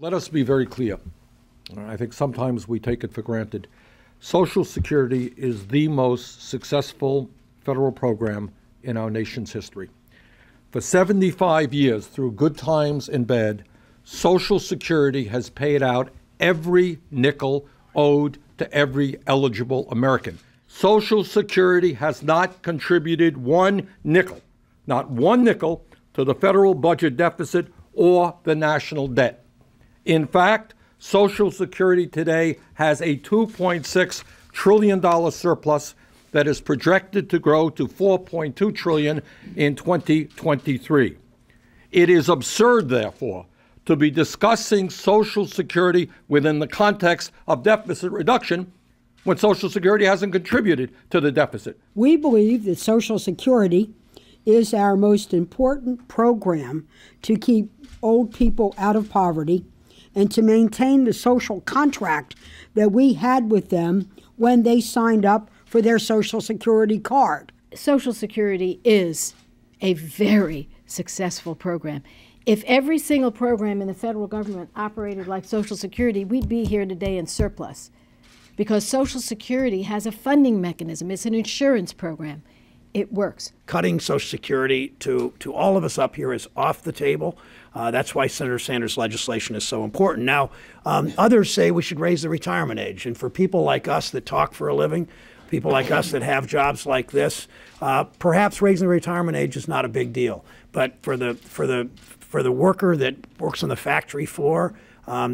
Let us be very clear. I think sometimes we take it for granted. Social Security is the most successful federal program in our nation's history. For 75 years, through good times and bad, Social Security has paid out every nickel owed to every eligible American. Social Security has not contributed one nickel, not one nickel, to the federal budget deficit or the national debt. In fact, Social Security today has a $2.6 trillion surplus that is projected to grow to $4.2 trillion in 2023. It is absurd, therefore, to be discussing Social Security within the context of deficit reduction when Social Security hasn't contributed to the deficit. We believe that Social Security is our most important program to keep old people out of poverty and to maintain the social contract that we had with them when they signed up for their Social Security card. Social Security is a very successful program. If every single program in the federal government operated like Social Security, we'd be here today in surplus. Because Social Security has a funding mechanism. It's an insurance program. It works. Cutting Social Security to all of us up here is off the table. That's why Senator Sanders' legislation is so important. Now, others say we should raise the retirement age. And for people like us that talk for a living, people like us that have jobs like this, perhaps raising the retirement age is not a big deal. But for the worker that works on the factory floor,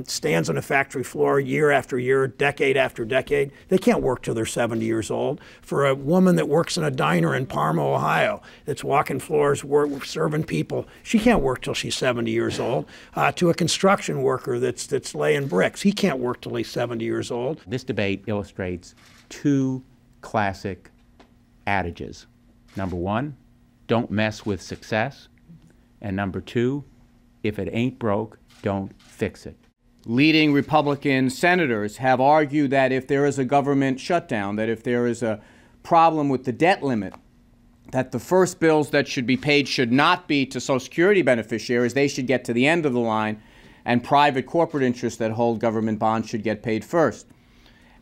stands on a factory floor year after year, decade after decade, they can't work till they're 70 years old. For a woman that works in a diner in Parma, Ohio, that's walking floors, serving people, she can't work till she's 70 years old. To a construction worker that's laying bricks, he can't work till he's 70 years old. This debate illustrates two classic adages. Number one, don't mess with success. And number two, if it ain't broke, don't fix it. Leading Republican senators have argued that if there is a government shutdown, that if there is a problem with the debt limit, that the first bills that should be paid should not be to Social Security beneficiaries. They should get to the end of the line, and private corporate interests that hold government bonds should get paid first.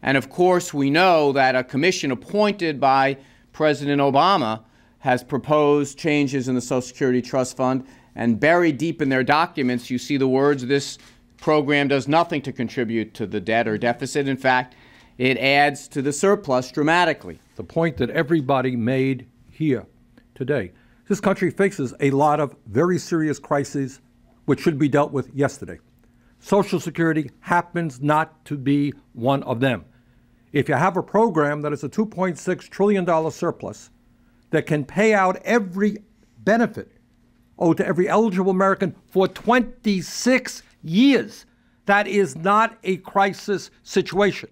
And of course, we know that a commission appointed by President Obama has proposed changes in the Social Security Trust Fund, and buried deep in their documents, you see the words, this program does nothing to contribute to the debt or deficit. In fact, it adds to the surplus dramatically. The point that everybody made here today, this country faces a lot of very serious crises which should be dealt with yesterday. Social Security happens not to be one of them. If you have a program that is a $2.6 trillion surplus that can pay out every benefit owed to every eligible American for 26 years, that is not a crisis situation.